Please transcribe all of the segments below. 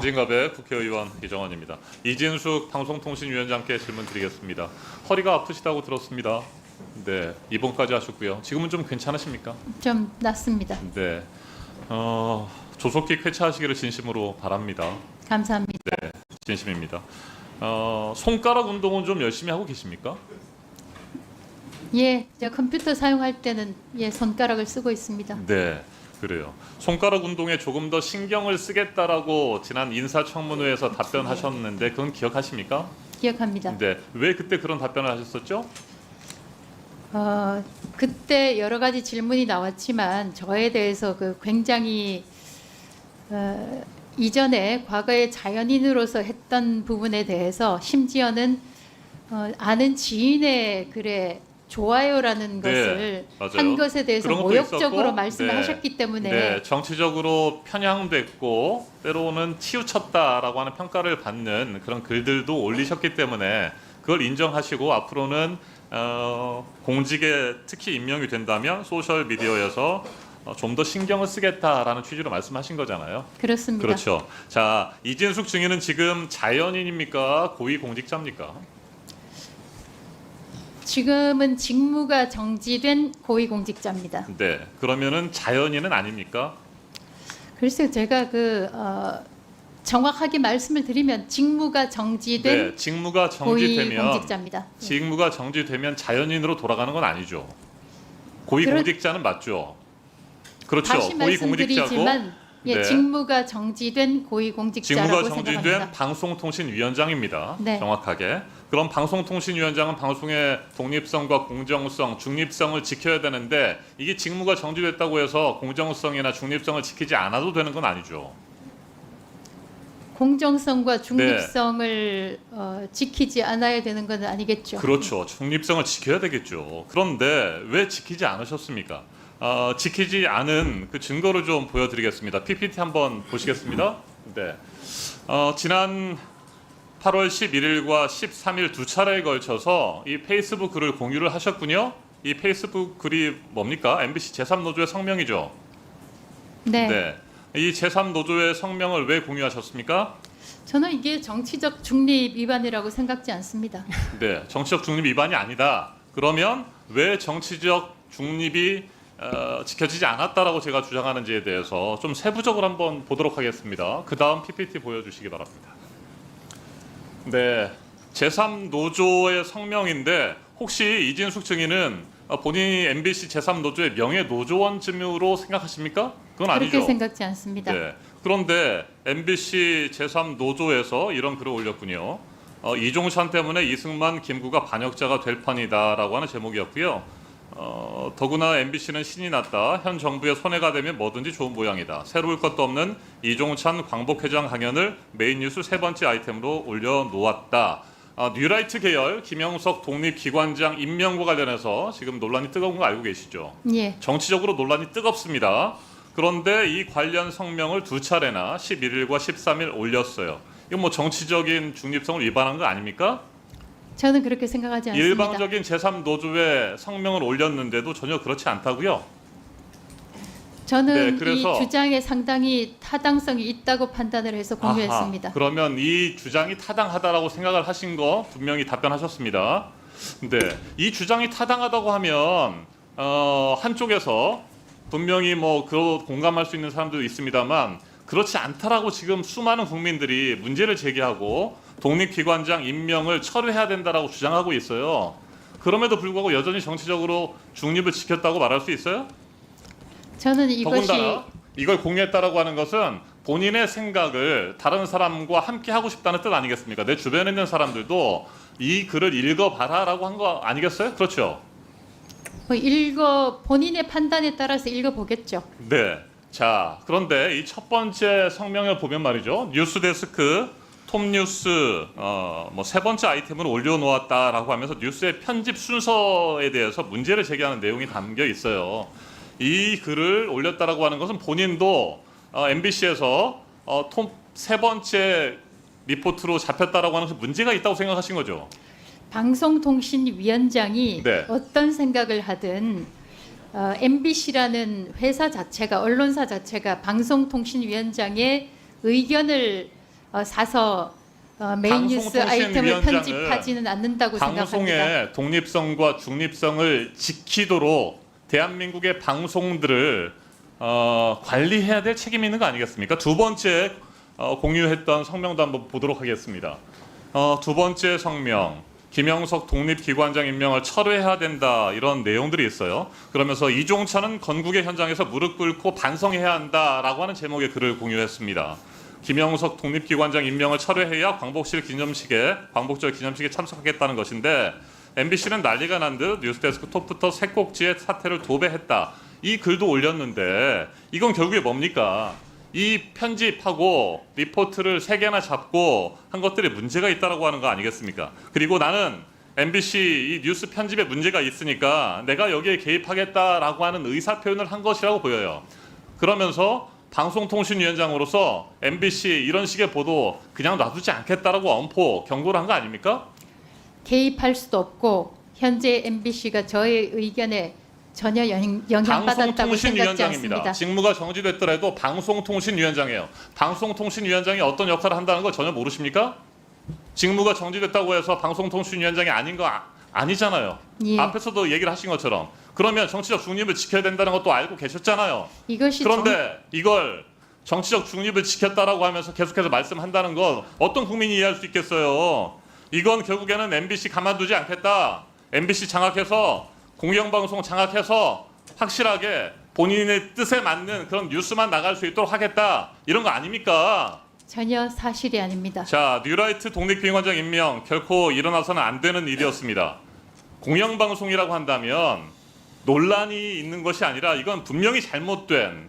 진갑의 국회의원 이정환입니다. 이진숙 방송통신위원장께 질문 드리겠습니다. 허리가 아프시다고 들었습니다. 네, 입원까지 하셨고요. 지금은 좀 괜찮으십니까? 좀 낫습니다. 네, 조속히 쾌차하시기를 진심으로 바랍니다. 감사합니다. 네, 진심입니다. 손가락 운동은 좀 열심히 하고 계십니까? 예, 저 컴퓨터 사용할 때는 손가락을 쓰고 있습니다. 네, 그래요. 손가락 운동에 조금 더 신경을 쓰겠다라고 지난 인사청문회에서 답변하셨는데 그건 기억하십니까? 기억합니다. 네, 왜 그때 그런 답변을 하셨었죠? 그때 여러 가지 질문이 나왔지만 저에 대해서 굉장히 이전에 과거에 자연인으로서 했던 부분에 대해서 심지어는 아는 지인의 글에 좋아요라는 것을 맞아요. 한 것에 대해서 그런 것도 모욕적으로 있었고, 말씀을 네. 하셨기 때문에 네, 정치적으로 편향됐고 때로는 치우쳤다라고 하는 평가를 받는 그런 글들도 올리셨기 때문에 그걸 인정하시고 앞으로는 공직에 특히 임명이 된다면 소셜 미디어에서 좀 더 신경을 쓰겠다라는 취지로 말씀하신 거잖아요. 그렇습니다. 그렇죠. 자, 이진숙 증인은 지금 자연인입니까? 고위공직자입니까? 지금은 직무가 정지된 고위공직자입니다. 네. 그러면은 자연인은 아닙니까? 글쎄요, 제가 정확하게 말씀을 드리면 직무가 정지된 네. 직무가 정지되면 고위공직자입니다. 직무가 정지되면 자연인으로 돌아가는 건 아니죠. 고위공직자는 맞죠. 그렇죠. 다시 말씀드리지만 네. 직무가 정지된 고위공직자라고 직무가 정지된 생각합니다. 방송통신위원장입니다. 네. 정확하게. 그럼 방송통신위원장은 방송의 독립성과 공정성, 중립성을 지켜야 되는데 이게 직무가 정지됐다고 해서 공정성이나 중립성을 지키지 않아도 되는 건 아니죠. 공정성과 중립성을 지키지 않아야 되는 건 아니겠죠. 그렇죠. 중립성을 지켜야 되겠죠. 그런데 왜 지키지 않으셨습니까? 지키지 않은 그 증거를 좀 보여드리겠습니다. PPT 한번 보시겠습니다. 네. 지난 8월 11일과 13일 두 차례에 걸쳐서 이 페이스북 글을 공유를 하셨군요. 이 페이스북 글이 뭡니까? MBC 제3노조의 성명이죠. 네. 네. 이 제3노조의 성명을 왜 공유하셨습니까? 저는 이게 정치적 중립 위반이라고 생각지 않습니다. 네. 정치적 중립 위반이 아니다. 그러면 왜 정치적 중립이 지켜지지 않았다라고 제가 주장하는지에 대해서 좀 세부적으로 한번 보도록 하겠습니다. 그 다음 PPT 보여주시기 바랍니다. 네, 제3노조의 성명인데 혹시 이진숙 증인은 본인이 MBC 제3노조의 명예노조원쯤으로 생각하십니까? 그건 아니죠. 그렇게 생각지 않습니다. 네. 그런데 MBC 제3노조에서 이런 글을 올렸군요. 이종찬 때문에 이승만, 김구가 반역자가 될 판이다라고 하는 제목이었고요. 더구나 MBC는 신이 났다. 현 정부의 손해가 되면 뭐든지 좋은 모양이다. 새로울 것도 없는 이종찬 광복회장 강연을 메인 뉴스 세 번째 아이템으로 올려놓았다. 뉴라이트 계열 김영석 독립기관장 임명과 관련해서 지금 논란이 뜨거운 거 알고 계시죠? 예. 정치적으로 논란이 뜨겁습니다. 그런데 이 관련 성명을 두 차례나 11일과 13일 올렸어요. 이건 뭐 정치적인 중립성을 위반한 거 아닙니까? 저는 그렇게 생각하지 않습니다. 일방적인 제3노조의 성명을 올렸는데도 전혀 그렇지 않다고요? 저는 네, 그래서 이 주장에 상당히 타당성이 있다고 판단을 해서 공유했습니다. 그러면 이 주장이 타당하다라고 생각을 하신 거 분명히 답변하셨습니다. 네, 이 주장이 타당하다고 하면 한쪽에서 분명히 뭐 그 공감할 수 있는 사람도 있습니다만 그렇지 않다라고 지금 수많은 국민들이 문제를 제기하고 독립기관장 임명을 철회해야 된다라고 주장하고 있어요. 그럼에도 불구하고 여전히 정치적으로 중립을 지켰다고 말할 수 있어요? 저는 이것이 더군다나 이걸 공유했다라고 하는 것은 본인의 생각을 다른 사람과 함께 하고 싶다는 뜻 아니겠습니까? 내 주변에 있는 사람들도 이 글을 읽어봐라라고 한 거 아니겠어요? 그렇죠? 본인의 판단에 따라서 읽어보겠죠. 네. 자, 그런데 이 첫 번째 성명을 보면 말이죠. 뉴스데스크 톱뉴스 뭐 세 번째 아이템으로 올려놓았다라고 하면서 뉴스의 편집 순서에 대해서 문제를 제기하는 내용이 담겨 있어요. 이 글을 올렸다라고 하는 것은 본인도 MBC에서 톱 세 번째 리포트로 잡혔다라고 하는 것은 문제가 있다고 생각하신 거죠. 방송통신위원장이 네. 어떤 생각을 하든 MBC라는 회사 자체가 언론사 자체가 방송통신위원장의 의견을 사서 메인 뉴스 아이템을 방송통신위원장을 편집하지는 않는다고 생각합니다. 방송의 독립성과 중립성을 지키도록 대한민국의 방송들을 관리해야 될 책임이 있는 거 아니겠습니까? 두 번째 공유했던 성명도 한번 보도록 하겠습니다. 두 번째 성명, 김영석 독립기관장 임명을 철회해야 된다, 이런 내용들이 있어요. 그러면서 이종찬은 건국의 현장에서 무릎 꿇고 반성해야 한다라고 하는 제목의 글을 공유했습니다. 김영석 독립기관장 임명을 철회해야 광복절 기념식에 참석하겠다는 것인데, MBC는 난리가 난 듯 뉴스데스크 톱부터 새 꼭지에 사태를 도배했다, 이 글도 올렸는데, 이건 결국에 뭡니까? 이 편집하고 리포트를 3개나 잡고 한 것들이 문제가 있다라고 하는 거 아니겠습니까? 그리고 나는 MBC 이 뉴스 편집에 문제가 있으니까 내가 여기에 개입하겠다라고 하는 의사 표현을 한 것이라고 보여요. 그러면서 방송통신위원장으로서 MBC 이런 식의 보도 그냥 놔두지 않겠다라고 엄포 경고를 한 거 아닙니까? 개입할 수도 없고 현재 MBC가 저의 의견에 전혀 영향받았다고 생각지 않습니다. 직무가 정지됐더라도 방송통신위원장이에요. 방송통신위원장이 어떤 역할을 한다는 거 전혀 모르십니까? 직무가 정지됐다고 해서 방송통신위원장이 아닌 거 아니잖아요. 예. 앞에서도 얘기를 하신 것처럼. 그러면 정치적 중립을 지켜야 된다는 것도 알고 계셨잖아요. 그런데 이걸 정치적 중립을 지켰다라고 하면서 계속해서 말씀한다는 건 어떤 국민이 이해할 수 있겠어요. 이건 결국에는 MBC 가만두지 않겠다. MBC 장악해서 공영방송 장악해서 확실하게 본인의 뜻에 맞는 그런 뉴스만 나갈 수 있도록 하겠다, 이런 거 아닙니까? 전혀 사실이 아닙니다. 자, 뉴라이트 독립기관장 임명 결코 일어나서는 안 되는 일이었습니다. 공영방송이라고 한다면 논란이 있는 것이 아니라 이건 분명히 잘못된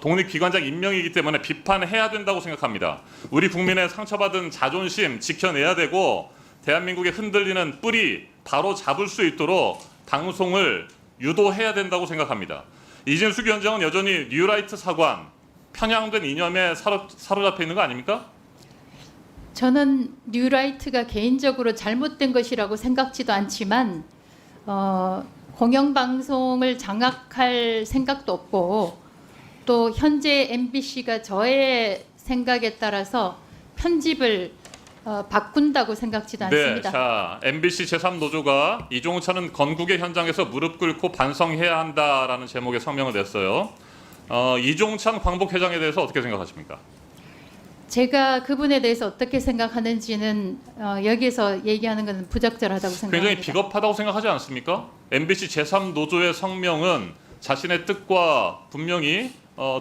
독립기관장 임명이기 때문에 비판해야 된다고 생각합니다. 우리 국민의 상처받은 자존심 지켜내야 되고, 대한민국의 흔들리는 뿌리 바로 잡을 수 있도록 방송을 유도해야 된다고 생각합니다. 이진숙 위원장은 여전히 뉴라이트 사관, 편향된 이념에 사로잡혀 있는 거 아닙니까? 저는 뉴라이트가 개인적으로 잘못된 것이라고 생각지도 않지만 공영방송을 장악할 생각도 없고, 또 현재 MBC가 저의 생각에 따라서 편집을 바꾼다고 생각지도 않습니다. 네, 자, MBC 제3노조가 이종찬은 건국의 현장에서 무릎 꿇고 반성해야 한다라는 제목의 성명을 냈어요. 이종찬 광복회장에 대해서 어떻게 생각하십니까? 제가 그분에 대해서 어떻게 생각하는지는 여기서 얘기하는 것은 부적절하다고 생각합니다. 굉장히 비겁하다고 생각하지 않습니까? MBC 제3노조의 성명은 자신의 뜻과 분명히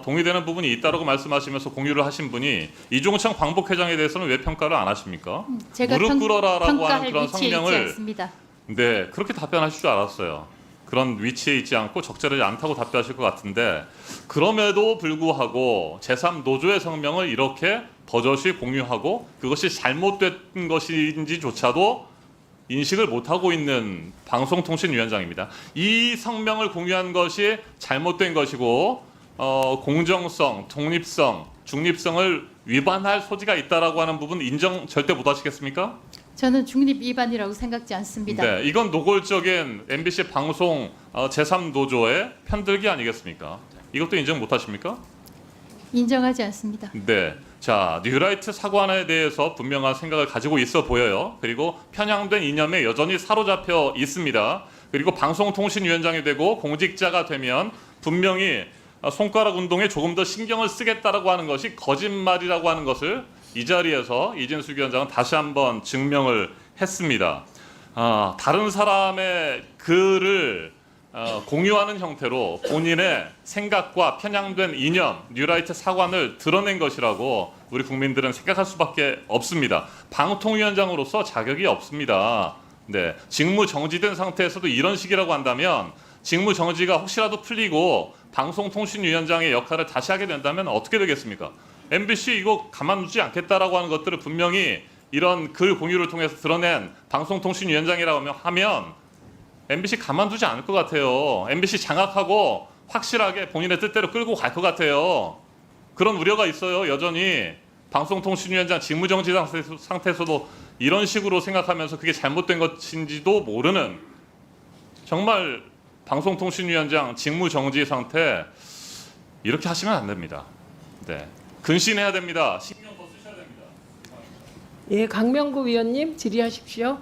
동의되는 부분이 있다라고 말씀하시면서 공유를 하신 분이 이종찬 광복회장에 대해서는 왜 평가를 안 하십니까? 제가 무릎 꿇어라라고 평가할 하는 그런 위치에 있지 성명을, 않습니다. 네, 그렇게 답변하실 줄 알았어요. 그런 위치에 있지 않고 적절하지 않다고 답변하실 것 같은데, 그럼에도 불구하고 제3노조의 성명을 이렇게 버젓이 공유하고 그것이 잘못된 것인지조차도 인식을 못하고 있는 방송통신위원장입니다. 이 성명을 공유한 것이 잘못된 것이고 공정성, 독립성, 중립성을 위반할 소지가 있다라고 하는 부분 인정 절대 못하시겠습니까? 저는 중립 위반이라고 생각지 않습니다. 네, 이건 노골적인 MBC 방송 제3노조의 편들기 아니겠습니까? 이것도 인정 못하십니까? 인정하지 않습니다. 네, 자, 뉴라이트 사관에 대해서 분명한 생각을 가지고 있어 보여요. 그리고 편향된 이념에 여전히 사로잡혀 있습니다. 그리고 방송통신위원장이 되고 공직자가 되면 분명히 손가락 운동에 조금 더 신경을 쓰겠다라고 하는 것이 거짓말이라고 하는 것을 이 자리에서 이진숙 위원장은 다시 한번 증명을 했습니다. 다른 사람의 글을 공유하는 형태로 본인의 생각과 편향된 이념, 뉴라이트 사관을 드러낸 것이라고 우리 국민들은 생각할 수밖에 없습니다. 방통위원장으로서 자격이 없습니다. 네, 직무 정지된 상태에서도 이런 식이라고 한다면, 직무 정지가 혹시라도 풀리고 방송통신위원장의 역할을 다시 하게 된다면 어떻게 되겠습니까? MBC 이거 가만두지 않겠다라고 하는 것들을 분명히 이런 글 공유를 통해서 드러낸 방송통신위원장이라고 하면 MBC 가만두지 않을 것 같아요. MBC 장악하고 확실하게 본인의 뜻대로 끌고 갈 것 같아요. 그런 우려가 있어요. 여전히 방송통신위원장 직무정지 상태에서도 이런 식으로 생각하면서 그게 잘못된 것인지도 모르는, 정말 방송통신위원장 직무정지 상태 이렇게 하시면 안 됩니다. 네, 근신해야 됩니다. 신경 더 쓰셔야 됩니다. 예, 강명구 위원님 질의하십시오.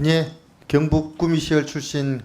예, 경북 구미시열 출신